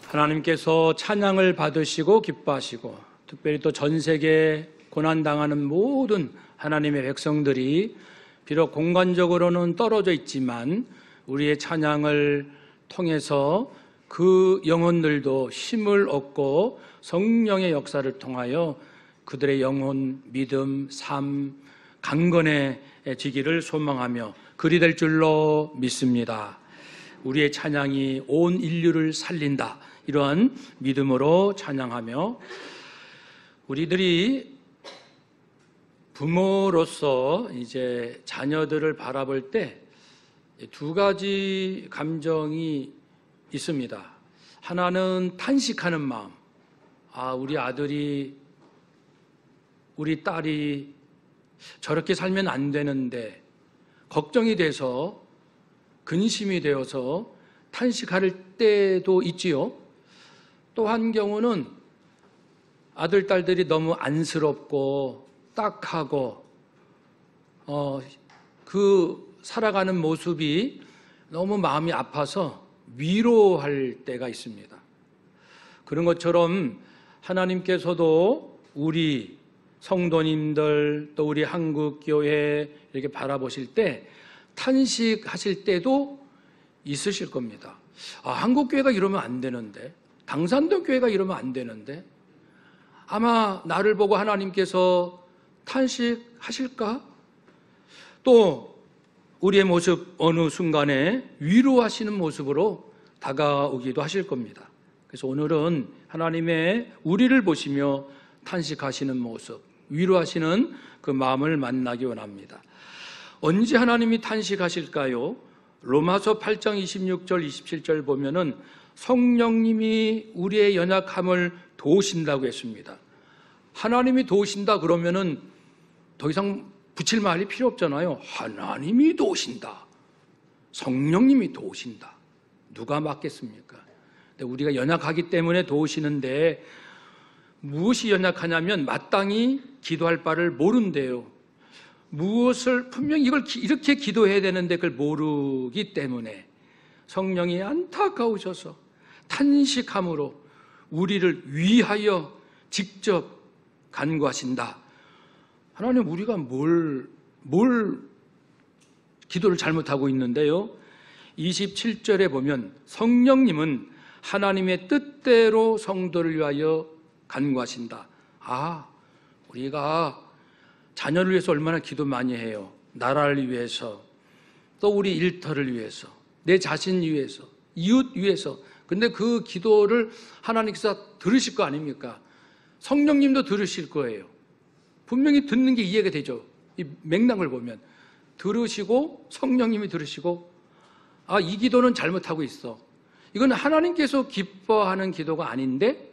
하나님께서 찬양을 받으시고 기뻐하시고, 특별히 또 전 세계 고난당하는 모든 하나님의 백성들이 비록 공간적으로는 떨어져 있지만 우리의 찬양을 통해서 그 영혼들도 힘을 얻고 성령의 역사를 통하여 그들의 영혼, 믿음, 삶 강건해지기를 소망하며 그리 될 줄로 믿습니다. 우리의 찬양이 온 인류를 살린다, 이러한 믿음으로 찬양하며, 우리들이 부모로서 이제 자녀들을 바라볼 때 두 가지 감정이 있습니다. 하나는 탄식하는 마음. 우리 아들이, 우리 딸이 저렇게 살면 안 되는데, 걱정이 돼서, 근심이 되어서 탄식할 때도 있지요. 또 한 경우는 아들, 딸들이 너무 안쓰럽고 딱하고 그 살아가는 모습이 너무 마음이 아파서 위로할 때가 있습니다. 그런 것처럼 하나님께서도 우리 성도님들, 또 우리 한국교회 이렇게 바라보실 때 탄식하실 때도 있으실 겁니다. 한국교회가 이러면 안 되는데, 당산동 교회가 이러면 안 되는데, 아마 나를 보고 하나님께서 탄식하실까? 또 우리의 모습 어느 순간에 위로하시는 모습으로 다가오기도 하실 겁니다. 그래서 오늘은 하나님의 우리를 보시며 탄식하시는 모습, 위로하시는 그 마음을 만나기 원합니다. 언제 하나님이 탄식하실까요? 로마서 8장 26절 27절 보면은 성령님이 우리의 연약함을 도우신다고 했습니다. 하나님이 도우신다 그러면은 더 이상 붙일 말이 필요 없잖아요. 하나님이 도우신다, 성령님이 도우신다, 누가 맞겠습니까? 근데 우리가 연약하기 때문에 도우시는데, 무엇이 연약하냐면 마땅히 기도할 바를 모른대요. 무엇을, 분명히 이걸 이렇게 기도해야 되는데 그걸 모르기 때문에 성령이 안타까우셔서 탄식함으로 우리를 위하여 직접 간구하신다. 하나님, 우리가 뭘 기도를 잘못하고 있는데요. 27절에 보면 성령님은 하나님의 뜻대로 성도를 위하여 간구하신다. 우리가 자녀를 위해서 얼마나 기도 많이 해요. 나라를 위해서, 또 우리 일터를 위해서, 내 자신 위해서, 이웃 위해서. 근데 그 기도를 하나님께서 들으실 거 아닙니까? 성령님도 들으실 거예요. 분명히 듣는 게 이해가 되죠. 이 맥락을 보면 들으시고, 성령님이 들으시고, 이 기도는 잘못하고 있어. 이건 하나님께서 기뻐하는 기도가 아닌데,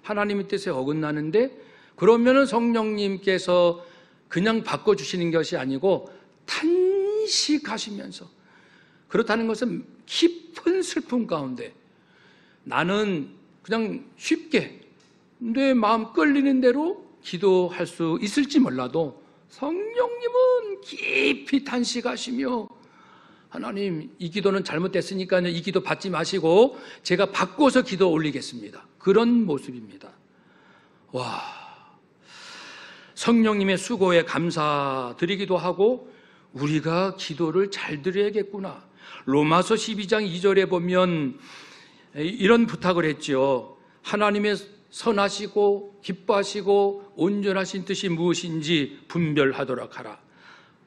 하나님의 뜻에 어긋나는데, 그러면은 성령님께서 그냥 바꿔주시는 것이 아니고 탄식하시면서, 그렇다는 것은 깊은 슬픔 가운데 나는 그냥 쉽게 내 마음 끌리는 대로 기도할 수 있을지 몰라도 성령님은 깊이 탄식하시며, 하나님, 이 기도는 잘못됐으니까요, 이 기도 받지 마시고 제가 바꿔서 기도 올리겠습니다. 그런 모습입니다. 성령님의 수고에 감사드리기도 하고, 우리가 기도를 잘 드려야겠구나. 로마서 12장 2절에 보면 이런 부탁을 했죠. 하나님의 선하시고 기뻐하시고 온전하신 뜻이 무엇인지 분별하도록 하라.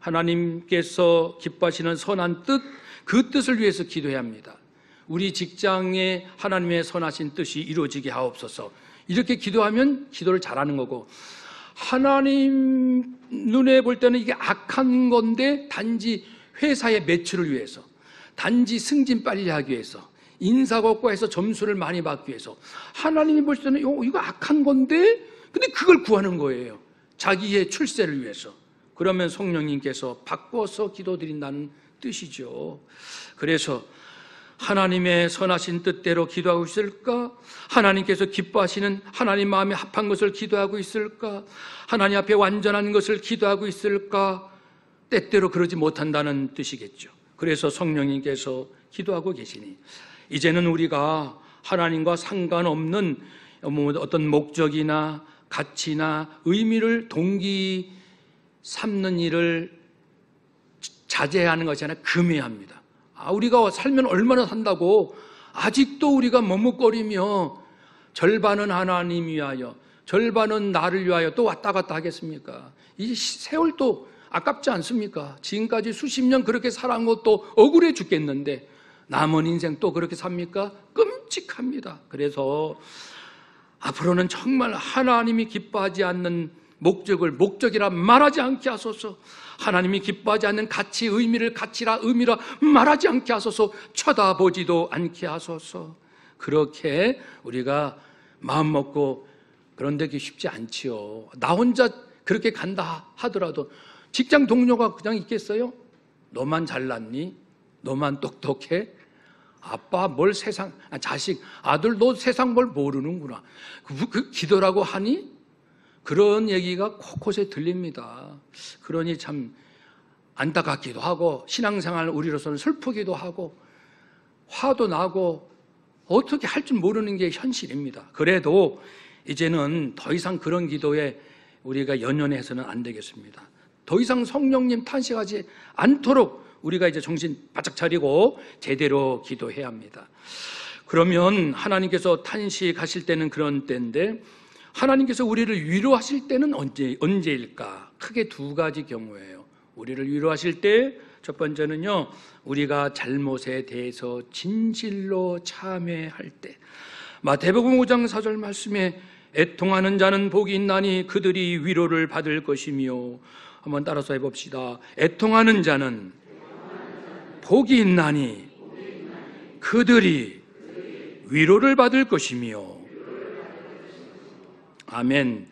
하나님께서 기뻐하시는 선한 뜻, 그 뜻을 위해서 기도해야 합니다. 우리 직장에 하나님의 선하신 뜻이 이루어지게 하옵소서. 이렇게 기도하면 기도를 잘하는 거고, 하나님 눈에 볼 때는 이게 악한 건데 단지 회사의 매출을 위해서, 단지 승진 빨리 하기 위해서, 인사고과에서 점수를 많이 받기 위해서, 하나님이 볼 때는 이거 악한 건데 근데 그걸 구하는 거예요. 자기의 출세를 위해서. 그러면 성령님께서 바꿔서 기도드린다는 뜻이죠. 그래서 하나님의 선하신 뜻대로 기도하고 있을까? 하나님께서 기뻐하시는 하나님 마음에 합한 것을 기도하고 있을까? 하나님 앞에 완전한 것을 기도하고 있을까? 때때로 그러지 못한다는 뜻이겠죠. 그래서 성령님께서 기도하고 계시니, 이제는 우리가 하나님과 상관없는 어떤 목적이나 가치나 의미를 동기 삼는 일을 자제하는 것이 아니라 금해합니다. 우리가 살면 얼마나 산다고 아직도 우리가 머뭇거리며 절반은 하나님 위하여 절반은 나를 위하여 또 왔다 갔다 하겠습니까? 이 세월도 아깝지 않습니까? 지금까지 수십 년 그렇게 살아온 것도 억울해 죽겠는데 남은 인생 또 그렇게 삽니까? 끔찍합니다. 그래서 앞으로는 정말 하나님이 기뻐하지 않는 목적을 목적이라 말하지 않게 하소서. 하나님이 기뻐하지 않는 가치, 의미를 가치라 의미라 말하지 않게 하소서. 쳐다보지도 않게 하소서. 그렇게 우리가 마음 먹고, 그런데 그게 쉽지 않지요. 나 혼자 그렇게 간다 하더라도 직장 동료가 그냥 있겠어요? 너만 잘났니? 너만 똑똑해? 아빠 뭘 자식, 아들 너 세상 뭘 모르는구나. 그 기도라고 하니? 그런 얘기가 곳곳에 들립니다. 그러니 참 안타깝기도 하고 신앙생활 우리로서는 슬프기도 하고 화도 나고 어떻게 할 줄 모르는 게 현실입니다. 그래도 이제는 더 이상 그런 기도에 우리가 연연해서는 안 되겠습니다. 더 이상 성령님 탄식하지 않도록 우리가 이제 정신 바짝 차리고 제대로 기도해야 합니다. 그러면 하나님께서 탄식하실 때는 그런 때인데, 하나님께서 우리를 위로하실 때는 언제일까? 크게 두 가지 경우예요. 우리를 위로하실 때 첫 번째는요, 우리가 잘못에 대해서 진실로 참회할 때. 마태복음 5장 4절 말씀에 애통하는 자는 복이 있나니 그들이 위로를 받을 것이며, 한번 따라서 해봅시다. 애통하는 자는 복이 있나니 그들이 위로를 받을 것이며. 아멘.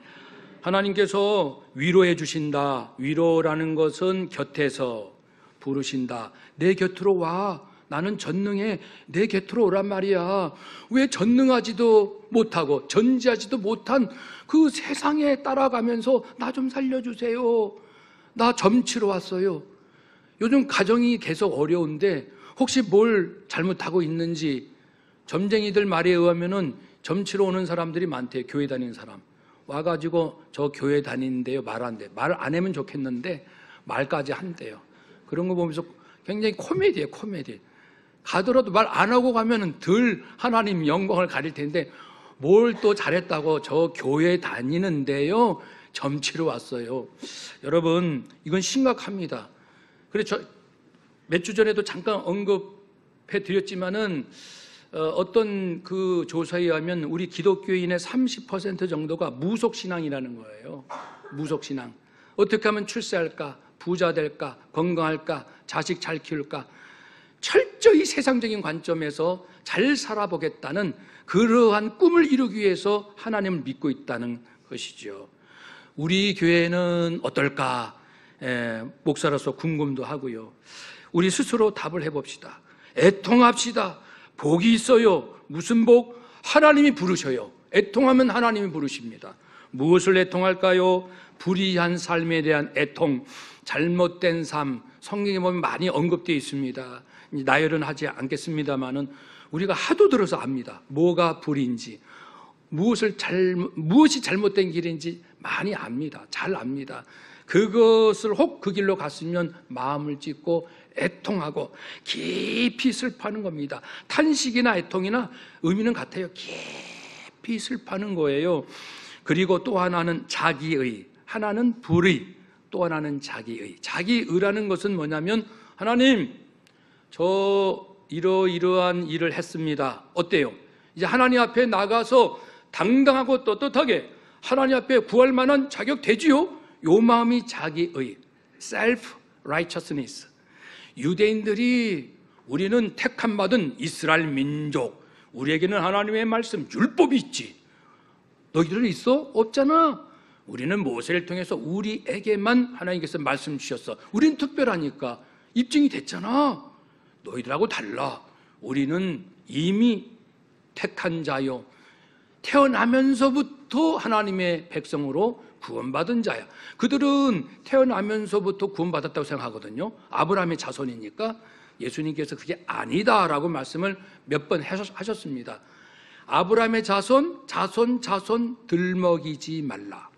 하나님께서 위로해 주신다. 위로라는 것은 곁에서 부르신다. 내 곁으로 와. 나는 전능해. 내 곁으로 오란 말이야. 왜 전능하지도 못하고 전지하지도 못한 그 세상에 따라가면서 나 좀 살려주세요. 나 점치러 왔어요. 요즘 가정이 계속 어려운데 혹시 뭘 잘못하고 있는지, 점쟁이들 말에 의하면은 점치러 오는 사람들이 많대요. 교회 다니는 사람 와가지고 저 교회 다니는데요 말 안 돼. 말 안 하면 좋겠는데 말까지 한대요. 그런 거 보면서 굉장히 코미디예요. 코미디. 가더라도 말 안 하고 가면은 덜 하나님 영광을 가릴 텐데 뭘 또 잘했다고 저 교회 다니는데요 점치러 왔어요. 여러분, 이건 심각합니다. 그래서 몇 주 전에도 잠깐 언급해 드렸지만은 어떤 그 조사에 의하면 우리 기독교인의 30% 정도가 무속신앙이라는 거예요. 무속신앙. 어떻게 하면 출세할까? 부자 될까? 건강할까? 자식 잘 키울까? 철저히 세상적인 관점에서 잘 살아보겠다는 그러한 꿈을 이루기 위해서 하나님을 믿고 있다는 것이죠. 우리 교회는 어떨까? 목사로서 궁금도 하고요. 우리 스스로 답을 해봅시다. 애통합시다. 복이 있어요. 무슨 복? 하나님이 부르셔요. 애통하면 하나님이 부르십니다. 무엇을 애통할까요? 불의한 삶에 대한 애통, 잘못된 삶, 성경에 보면 많이 언급되어 있습니다. 나열은 하지 않겠습니다만은 우리가 하도 들어서 압니다. 뭐가 불의인지, 무엇이 잘못된 길인지 많이 압니다. 잘 압니다. 그것을 혹 그 길로 갔으면 마음을 찢고 애통하고 깊이 슬퍼하는 겁니다. 탄식이나 애통이나 의미는 같아요. 깊이 슬퍼하는 거예요. 그리고 또 하나는 자기의, 하나는 불의, 또 하나는 자기의. 자기의라는 것은 뭐냐면, 하나님 저 이러이러한 일을 했습니다. 어때요? 이제 하나님 앞에 나가서 당당하고 떳떳하게 하나님 앞에 구할 만한 자격 되지요? 요 마음이 자기의, self righteousness. 유대인들이 우리는 택함 받은 이스라엘 민족, 우리에게는 하나님의 말씀 율법이 있지. 너희들은 있어? 없잖아. 우리는 모세를 통해서 우리에게만 하나님께서 말씀 주셨어. 우린 특별하니까 입증이 됐잖아. 너희들하고 달라. 우리는 이미 택한 자요, 태어나면서부터 하나님의 백성으로 구원받은 자야. 그들은 태어나면서부터 구원받았다고 생각하거든요. 아브라함의 자손이니까. 예수님께서 그게 아니다라고 말씀을 몇 번 하셨습니다. 아브라함의 자손 들먹이지 말라.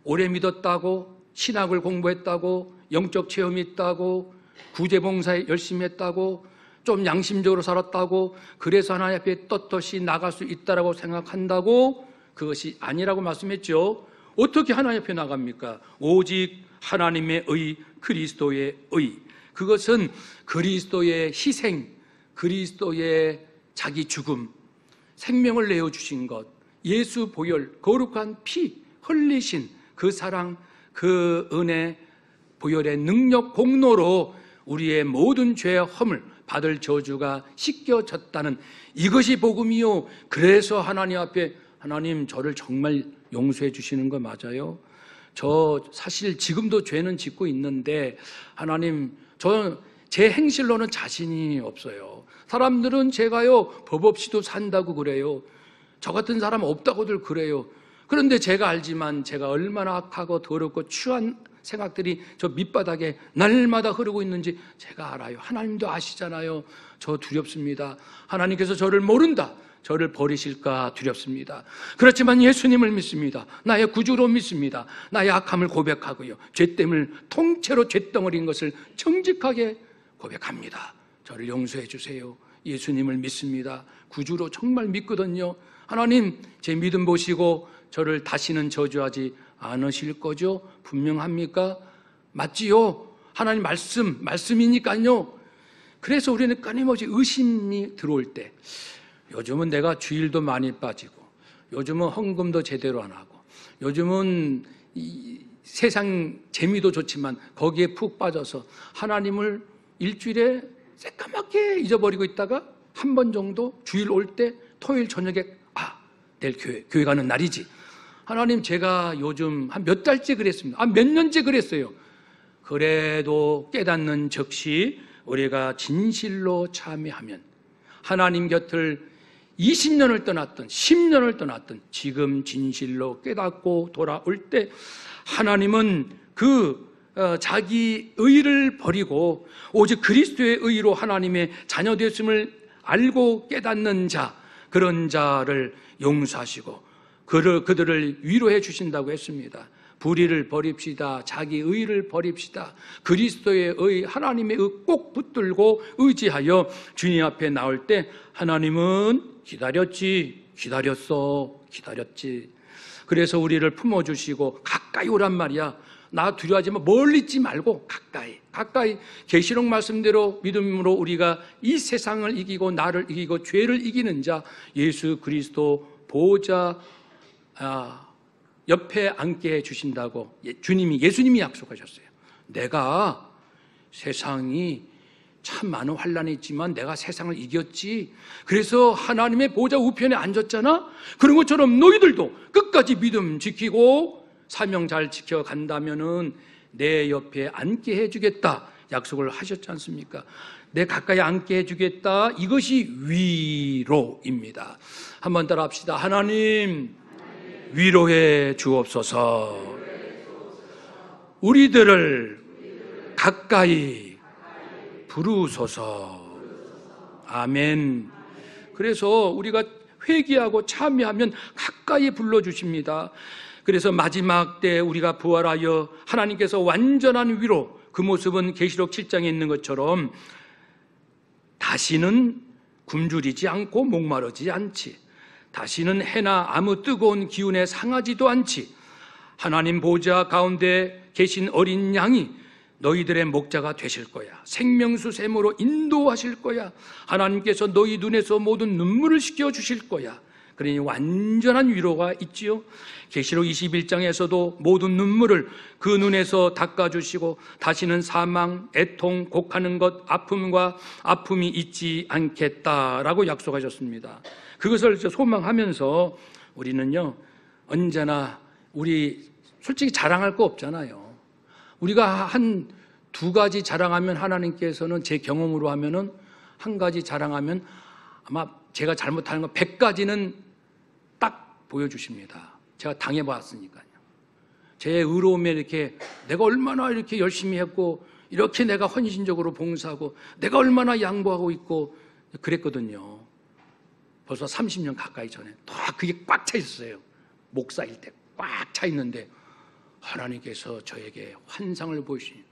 오래 믿었다고, 신학을 공부했다고, 영적 체험이 있다고, 구제봉사에 열심히 했다고, 좀 양심적으로 살았다고, 그래서 하나님 앞에 떳떳이 나갈 수 있다고 생각한다고, 그것이 아니라고 말씀했죠. 어떻게 하나님 앞에 나갑니까? 오직 하나님의 의, 그리스도의 의. 그것은 그리스도의 희생, 그리스도의 자기 죽음, 생명을 내어주신 것, 예수 보혈, 거룩한 피 흘리신 그 사랑, 그 은혜, 보혈의 능력, 공로로 우리의 모든 죄의 허물, 받을 저주가 씻겨졌다는 이것이 복음이요. 그래서 하나님 앞에, 하나님 저를 정말 용서해 주시는 거 맞아요? 저 사실 지금도 죄는 짓고 있는데 하나님, 저 제 행실로는 자신이 없어요. 사람들은 제가요 법 없이도 산다고 그래요. 저 같은 사람 없다고들 그래요. 그런데 제가 알지만 제가 얼마나 악하고 더럽고 추한 생각들이 저 밑바닥에 날마다 흐르고 있는지 제가 알아요. 하나님도 아시잖아요. 저 두렵습니다. 하나님께서 저를 모른다, 저를 버리실까 두렵습니다. 그렇지만 예수님을 믿습니다. 나의 구주로 믿습니다. 나의 악함을 고백하고요, 죄됨을 통째로 죄덩어리인 것을 정직하게 고백합니다. 저를 용서해 주세요. 예수님을 믿습니다. 구주로 정말 믿거든요. 하나님, 제 믿음 보시고 저를 다시는 저주하지 않으실 거죠? 분명합니까? 맞지요? 하나님 말씀이니까요. 그래서 우리는 끊임없이 의심이 들어올 때, 요즘은 내가 주일도 많이 빠지고, 요즘은 헌금도 제대로 안 하고, 요즘은 이 세상 재미도 좋지만 거기에 푹 빠져서 하나님을 일주일에 새까맣게 잊어버리고 있다가 한 번 정도 주일 올 때 토요일 저녁에 내일 교회 가는 날이지. 하나님, 제가 요즘 한 몇 달째 그랬습니다. 몇 년째 그랬어요. 그래도 깨닫는 즉시 우리가 진실로 참여하면 하나님 곁을 20년을 떠났던 10년을 떠났던 지금 진실로 깨닫고 돌아올 때 하나님은 자기 의를 버리고 오직 그리스도의 의로 하나님의 자녀 되었음을 알고 깨닫는 자, 그런 자를 용서하시고 그들을 위로해 주신다고 했습니다. 불의를 버립시다. 자기 의를 버립시다. 그리스도의 의, 하나님의 의 꼭 붙들고 의지하여 주님 앞에 나올 때 하나님은 기다렸지, 기다렸지. 그래서 우리를 품어주시고 가까이 오란 말이야. 나 두려워하지만 멀리 있지 말고 가까이 계시록 말씀대로 믿음으로 우리가 이 세상을 이기고 나를 이기고 죄를 이기는 자 예수 그리스도 보호자 옆에 앉게 해주신다고 예수님이 약속하셨어요. 내가 세상이 참 많은 환란이 있지만 내가 세상을 이겼지. 그래서 하나님의 보호자 우편에 앉았잖아. 그런 것처럼 너희들도 끝까지 믿음 지키고 사명 잘 지켜간다면은 내 옆에 앉게 해주겠다 약속을 하셨지 않습니까? 내 가까이 앉게 해주겠다. 이것이 위로입니다. 한번 따라 합시다. 하나님, 위로해 주옵소서. 우리들을 가까이 부르소서. 아멘. 그래서 우리가 회개하고 참여하면 가까이 불러주십니다. 그래서 마지막 때 우리가 부활하여 하나님께서 완전한 위로, 그 모습은 계시록 7장에 있는 것처럼 다시는 굶주리지 않고 목마르지 않지, 다시는 해나 아무 뜨거운 기운에 상하지도 않지, 하나님 보좌 가운데 계신 어린 양이 너희들의 목자가 되실 거야. 생명수 샘으로 인도하실 거야. 하나님께서 너희 눈에서 모든 눈물을 씻겨주실 거야. 그러니 완전한 위로가 있지요. 계시록 21장에서도 모든 눈물을 그 눈에서 닦아주시고 다시는 사망, 애통, 곡하는 것, 아픔이 있지 않겠다라고 약속하셨습니다. 그것을 소망하면서 우리는요, 언제나 우리 솔직히 자랑할 거 없잖아요. 우리가 한 두 가지 자랑하면 하나님께서는 제 경험으로 하면은 한 가지 자랑하면 아마 제가 잘못하는 거 100가지는 딱 보여주십니다. 제가 당해봤으니까요. 제 의로움에 이렇게 내가 얼마나 이렇게 열심히 했고 이렇게 내가 헌신적으로 봉사하고 내가 얼마나 양보하고 있고 그랬거든요. 벌써 30년 가까이 전에 다 그게 꽉 차 있었어요. 목사일 때 꽉 차 있는데 하나님께서 저에게 환상을 보이시니,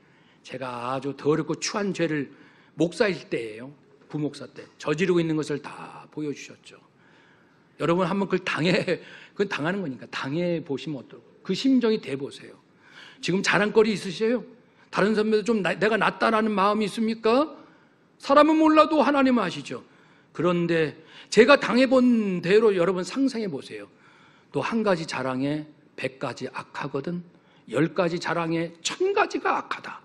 제가 아주 더럽고 추한 죄를 목사일 때예요. 부목사 때 저지르고 있는 것을 다 보여주셨죠. 여러분 한번 그건 당하는 거니까 당해 보시면 어떨까요? 그 심정이 돼 보세요. 지금 자랑거리 있으세요? 다른 선배도 좀 내가 낫다라는 마음이 있습니까? 사람은 몰라도 하나님은 아시죠. 그런데 제가 당해본 대로 여러분 상상해 보세요. 또 한 가지 자랑에 100가지 악하거든, 10가지 자랑에 1000가지가 악하다.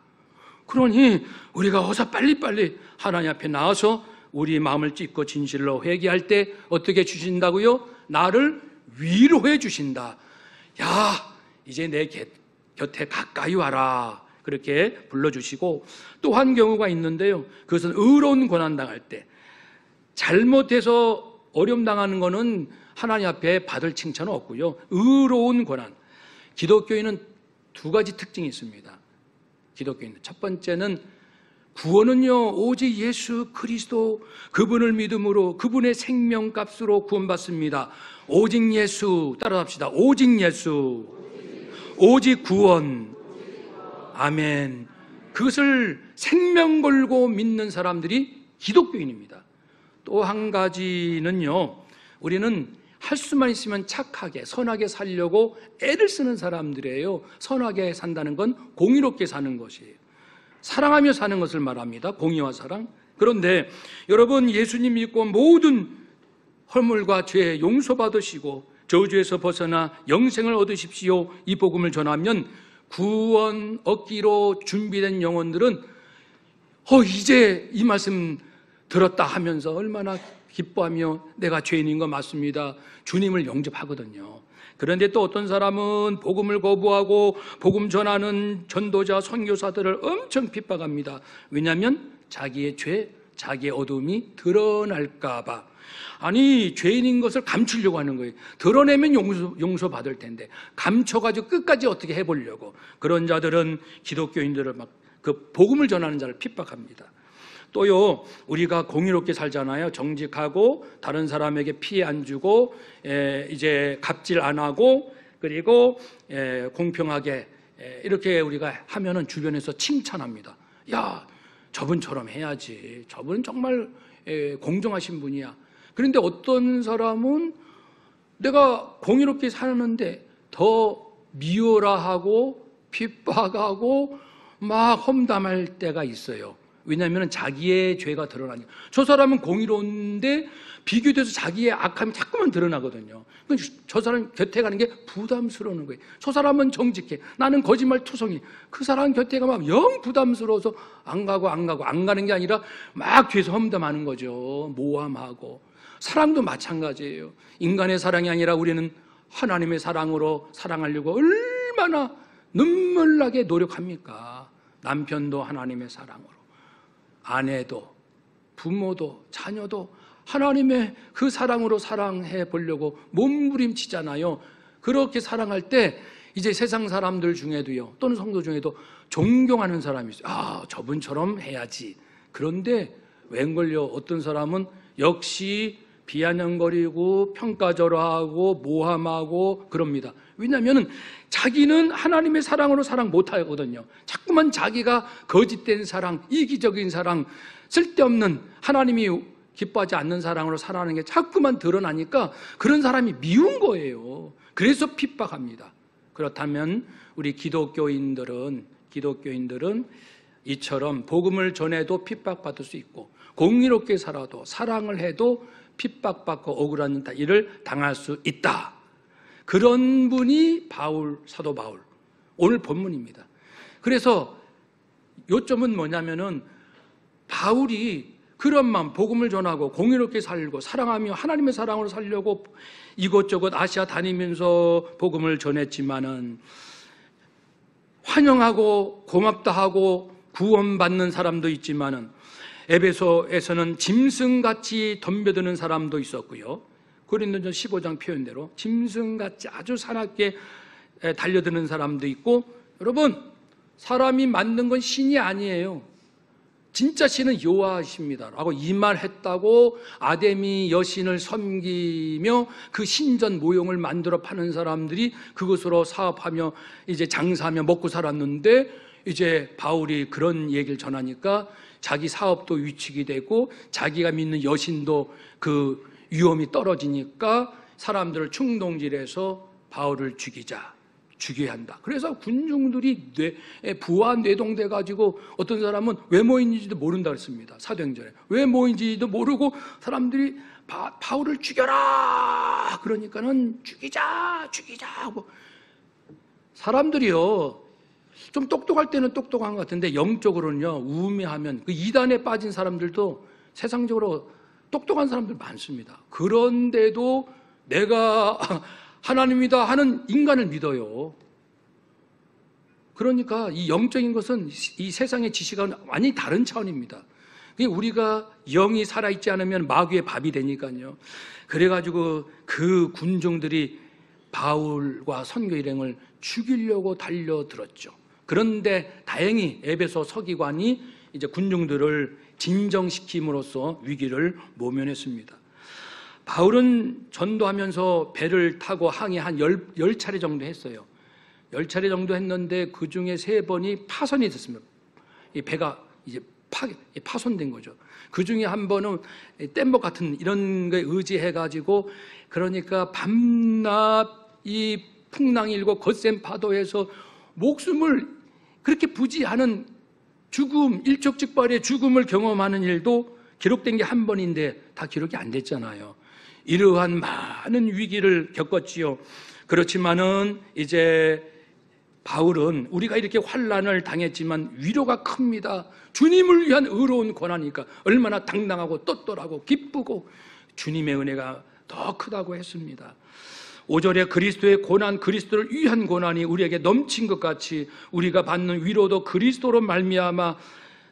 그러니 우리가 어서 빨리빨리 하나님 앞에 나와서 우리 마음을 찢고 진실로 회개할 때 어떻게 주신다고요? 나를 위로해 주신다. 야, 이제 내 곁에 가까이 와라. 그렇게 불러주시고, 또 한 경우가 있는데요. 그것은 의로운 고난당할 때. 잘못해서 어려움 당하는 거는 하나님 앞에 받을 칭찬은 없고요. 의로운 고난. 기독교인은 두 가지 특징이 있습니다. 기독교인은 첫 번째는 구원은요 오직 예수 그리스도 그분을 믿음으로 그분의 생명값으로 구원받습니다. 오직 예수, 따라합시다. 오직 예수, 오직 구원. 아멘. 그것을 생명 걸고 믿는 사람들이 기독교인입니다. 또 한 가지는요, 우리는 할 수만 있으면 착하게 선하게 살려고 애를 쓰는 사람들이에요. 선하게 산다는 건 공의롭게 사는 것이에요. 사랑하며 사는 것을 말합니다. 공의와 사랑. 그런데 여러분, 예수님 믿고 모든 허물과 죄 용서받으시고 저주에서 벗어나 영생을 얻으십시오, 이 복음을 전하면 구원 얻기로 준비된 영혼들은 이제 이 말씀 들었다 하면서 얼마나 기뻐하며 내가 죄인인 거 맞습니다, 주님을 영접하거든요. 그런데 또 어떤 사람은 복음을 거부하고 복음 전하는 전도자, 선교사들을 엄청 핍박합니다. 왜냐하면 자기의 죄, 자기의 어둠이 드러날까 봐. 아니, 죄인인 것을 감추려고 하는 거예요. 드러내면 용서받을 텐데 감춰가지고 끝까지 어떻게 해보려고. 그런 자들은 기독교인들을 막 그 복음을 전하는 자를 핍박합니다. 또요, 우리가 공의롭게 살잖아요. 정직하고 다른 사람에게 피해 안 주고 이제 갑질 안 하고, 그리고 공평하게 이렇게 우리가 하면은 주변에서 칭찬합니다. 야, 저분처럼 해야지. 저분 정말 공정하신 분이야. 그런데 어떤 사람은 내가 공의롭게 사는데 더 미워라하고 핍박하고 막 험담할 때가 있어요. 왜냐하면 자기의 죄가 드러나니까. 저 사람은 공의로운데 비교돼서 자기의 악함이 자꾸만 드러나거든요. 저 사람 곁에 가는 게 부담스러운 거예요. 저 사람은 정직해, 나는 거짓말 투성이. 그 사람 곁에 가면 영 부담스러워서 안 가는 게 아니라 막 뒤에서 험담하는 거죠. 모함하고. 사랑도 마찬가지예요. 인간의 사랑이 아니라 우리는 하나님의 사랑으로 사랑하려고 얼마나 눈물나게 노력합니까? 남편도 하나님의 사랑으로, 아내도, 부모도, 자녀도 하나님의 그 사랑으로 사랑해 보려고 몸부림치잖아요. 그렇게 사랑할 때 이제 세상 사람들 중에도요, 또는 성도 중에도 존경하는 사람이 있어요. 아, 저분처럼 해야지. 그런데 웬걸요, 어떤 사람은 역시 비아냥거리고 평가절하하고 모함하고 그럽니다. 왜냐하면 자기는 하나님의 사랑으로 사랑 못하거든요. 자꾸만 자기가 거짓된 사랑, 이기적인 사랑, 쓸데없는 하나님이 기뻐하지 않는 사랑으로 살아가는 게 자꾸만 드러나니까 그런 사람이 미운 거예요. 그래서 핍박합니다. 그렇다면 우리 기독교인들은 이처럼 복음을 전해도 핍박받을 수 있고, 공의롭게 살아도 사랑을 해도 핍박받고 억울한 일을 당할 수 있다. 그런 분이 사도 바울, 오늘 본문입니다. 그래서 요점은 뭐냐면은 바울이 그런 마음, 복음을 전하고 공의롭게 살고 사랑하며 하나님의 사랑으로 살려고 이곳저곳 아시아 다니면서 복음을 전했지만은 환영하고 고맙다 하고 구원받는 사람도 있지만은 에베소에서는 짐승같이 덤벼드는 사람도 있었고요. 고린도전 15장 표현대로 짐승같이 아주 사납게 달려드는 사람도 있고, 여러분, 사람이 만든 건 신이 아니에요. 진짜 신은 여호와이십니다 라고 이 말했다고 아데미 여신을 섬기며 그 신전 모형을 만들어 파는 사람들이 그것으로 사업하며 이제 장사하며 먹고 살았는데, 이제 바울이 그런 얘기를 전하니까 자기 사업도 위축이 되고 자기가 믿는 여신도 그 위험이 떨어지니까 사람들을 충동질해서 바울을 죽여야 한다. 그래서 군중들이 부하 뇌동돼 가지고 어떤 사람은 왜 모인지도 모른다 그랬습니다. 사도행전에 왜 모인지도 모르고 사람들이 바울을 죽여라 그러니까는 죽이자 하고, 사람들이요 좀 똑똑할 때는 똑똑한 것 같은데 영적으로는요 우매하면 그 이단에 빠진 사람들도 세상적으로 똑똑한 사람들 많습니다. 그런데도 내가 하나님이다 하는 인간을 믿어요. 그러니까 이 영적인 것은 이 세상의 지식과는 완전히 다른 차원입니다. 우리가 영이 살아있지 않으면 마귀의 밥이 되니까요. 그래가지고 그 군중들이 바울과 선교 일행을 죽이려고 달려들었죠. 그런데 다행히 에베소 서기관이 이제 군중들을 진정시킴으로써 위기를 모면했습니다. 바울은 전도하면서 배를 타고 항해 한 10차례 정도 했어요. 10차례 정도 했는데 그 중에 3번이 파손이 됐습니다. 이 배가 이제 파손된 거죠. 그 중에 한 번은 뗏목 같은 이런 거에 의지해가지고, 그러니까 밤낮 이 풍랑이 일고 거센 파도에서 목숨을 그렇게 부지하는 죽음, 일촉즉발의 죽음을 경험하는 일도 기록된 게 한 번인데 다 기록이 안 됐잖아요. 이러한 많은 위기를 겪었지요. 그렇지만은 이제 바울은 우리가 이렇게 환난을 당했지만 위로가 큽니다. 주님을 위한 의로운 고난이니까 얼마나 당당하고 떳떳하고 기쁘고 주님의 은혜가 더 크다고 했습니다. 5절에 그리스도의 고난, 그리스도를 위한 고난이 우리에게 넘친 것 같이 우리가 받는 위로도 그리스도로 말미암아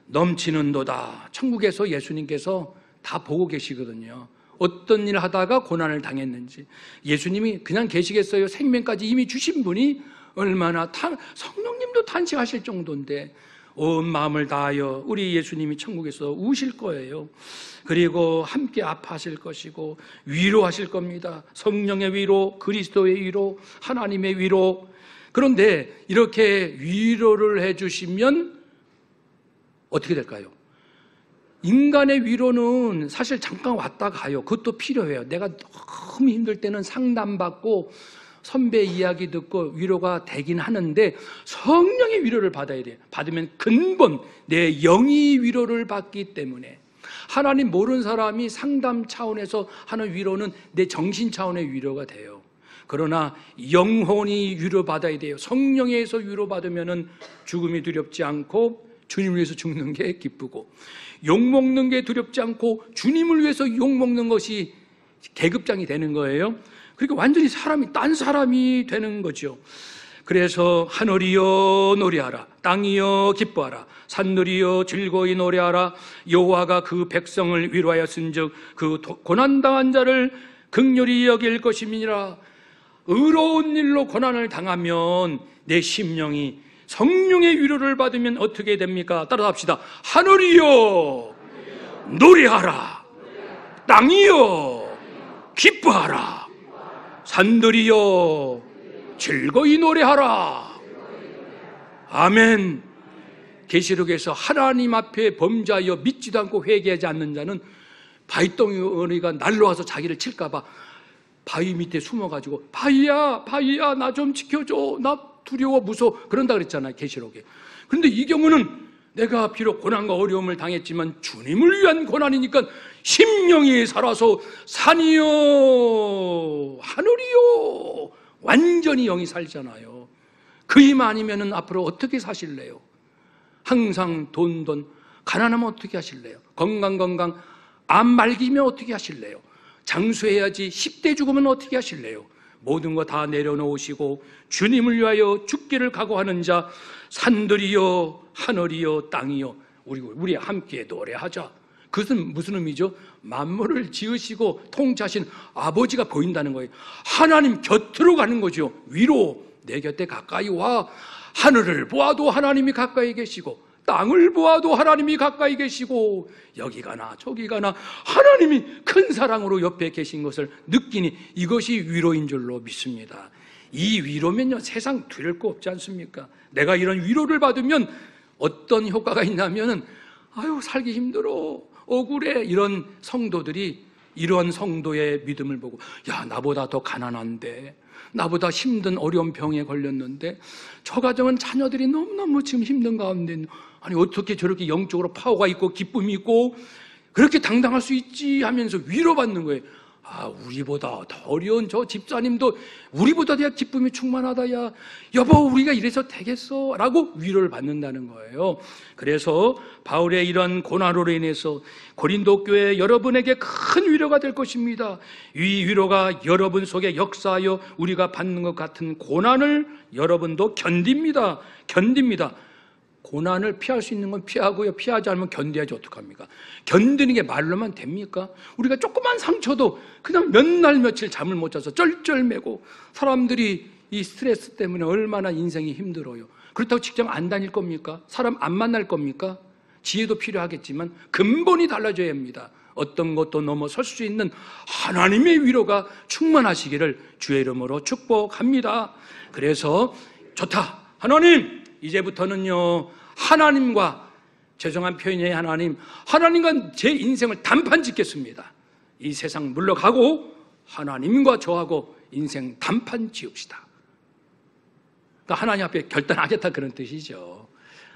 넘치는도다. 천국에서 예수님께서 다 보고 계시거든요. 어떤 일을 하다가 고난을 당했는지. 예수님이 그냥 계시겠어요? 생명까지 이미 주신 분이 얼마나 성령님도 탄식하실 정도인데 온 마음을 다하여 우리 예수님이 천국에서 우실 거예요. 그리고 함께 아파하실 것이고 위로하실 겁니다. 성령의 위로, 그리스도의 위로, 하나님의 위로. 그런데 이렇게 위로를 해주시면 어떻게 될까요? 인간의 위로는 사실 잠깐 왔다 가요. 그것도 필요해요. 내가 너무 힘들 때는 상담받고 선배 이야기 듣고 위로가 되긴 하는데 성령의 위로를 받아야 돼요. 받으면 근본 내 영이 위로를 받기 때문에. 하나님 모르는 사람이 상담 차원에서 하는 위로는 내 정신 차원의 위로가 돼요. 그러나 영혼이 위로받아야 돼요. 성령에서 위로받으면 죽음이 두렵지 않고 주님을 위해서 죽는 게 기쁘고, 욕먹는 게 두렵지 않고 주님을 위해서 욕먹는 것이 계급장이 되는 거예요. 그러니까 완전히 딴 사람이 되는 거죠. 그래서 하늘이여 노래하라, 땅이여 기뻐하라, 산들이여 즐거이 노래하라. 여호와가 그 백성을 위로하였은즉 그 고난당한 자를 긍휼히 여길 것임이니라. 의로운 일로 고난을 당하면 내 심령이 성령의 위로를 받으면 어떻게 됩니까? 따라서 합시다. 하늘이여 노래하라, 땅이여 기뻐하라, 산들이여 즐거이 노래하라. 아멘. 계시록에서 하나님 앞에 범죄하여 믿지도 않고 회개하지 않는 자는 바위덩어리가 날라와서 자기를 칠까봐 바위 밑에 숨어가지고 바위야 나 좀 지켜줘, 나 두려워 무서워 그런다 그랬잖아요, 계시록에. 그런데 이 경우는 내가 비록 고난과 어려움을 당했지만 주님을 위한 고난이니까 심령이 살아서 산이요 하늘이요 완전히 영이 살잖아요. 그 힘 아니면 앞으로 어떻게 사실래요? 항상 돈 가난하면 어떻게 하실래요? 건강 암 말기면 어떻게 하실래요? 장수해야지 10대 죽으면 어떻게 하실래요? 모든 거 다 내려놓으시고 주님을 위하여 죽기를 각오하는 자, 산들이여 하늘이여 땅이여 우리 함께 노래하자. 그것은 무슨 의미죠? 만물을 지으시고 통치하신 아버지가 보인다는 거예요. 하나님 곁으로 가는 거죠. 위로 내 곁에 가까이 와. 하늘을 보아도 하나님이 가까이 계시고 땅을 보아도 하나님이 가까이 계시고 여기 가나 저기 가나 하나님이 큰 사랑으로 옆에 계신 것을 느끼니 이것이 위로인 줄로 믿습니다. 이 위로면요, 세상 두려울 거 없지 않습니까? 내가 이런 위로를 받으면 어떤 효과가 있냐면은 아유 살기 힘들어, 억울해, 이런 성도들이 이런 성도의 믿음을 보고 야, 나보다 더 가난한데, 나보다 힘든 어려운 병에 걸렸는데 저 가정은 자녀들이 너무너무 지금 힘든 가운데 아니 어떻게 저렇게 영적으로 파워가 있고 기쁨이 있고 그렇게 당당할 수 있지 하면서 위로받는 거예요. 아, 우리보다 더 어려운 저 집사님도 우리보다 더 기쁨이 충만하다. 야, 여보 우리가 이래서 되겠어? 라고 위로를 받는다는 거예요. 그래서 바울의 이런 고난으로 인해서 고린도 교회 여러분에게 큰 위로가 될 것입니다. 이 위로가 여러분 속에 역사하여 우리가 받는 것 같은 고난을 여러분도 견딥니다. 고난을 피할 수 있는 건 피하고요, 피하지 않으면 견뎌야지 어떡합니까? 견디는 게 말로만 됩니까? 우리가 조그만 상처도 그냥 몇 날 며칠 잠을 못 자서 쩔쩔매고, 사람들이 이 스트레스 때문에 얼마나 인생이 힘들어요. 그렇다고 직장 안 다닐 겁니까? 사람 안 만날 겁니까? 지혜도 필요하겠지만 근본이 달라져야 합니다. 어떤 것도 넘어설 수 있는 하나님의 위로가 충만하시기를 주의 이름으로 축복합니다. 그래서 좋다, 하나님 이제부터는요, 하나님과, 죄송한 표현이에요, 하나님과 제 인생을 단판 짓겠습니다. 이 세상 물러가고 하나님과 저하고 인생 단판 지읍시다. 그러니까 하나님 앞에 결단하겠다, 그런 뜻이죠.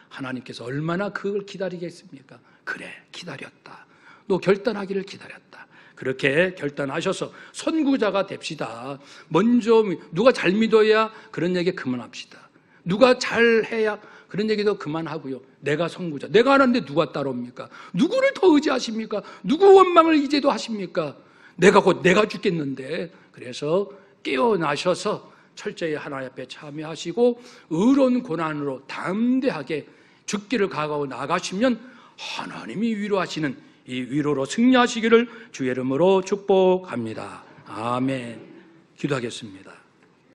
하나님께서 얼마나 그걸 기다리겠습니까? 그래, 기다렸다. 너 결단하기를 기다렸다. 그렇게 결단하셔서 선구자가 됩시다. 먼저 누가 잘 믿어야 그런 얘기 그만합시다. 누가 잘해야 그런 얘기도 그만하고요. 내가 선구자, 내가 하는데 누가 따라옵니까? 누구를 더 의지하십니까? 누구 원망을 이제도 하십니까? 내가 곧 내가 죽겠는데. 그래서 깨어나셔서 철저히 하나님 앞에 참여하시고 의로운 고난으로 담대하게 죽기를 각오하고 나가시면 하나님이 위로하시는 이 위로로 승리하시기를 주의 이름으로 축복합니다. 아멘. 기도하겠습니다.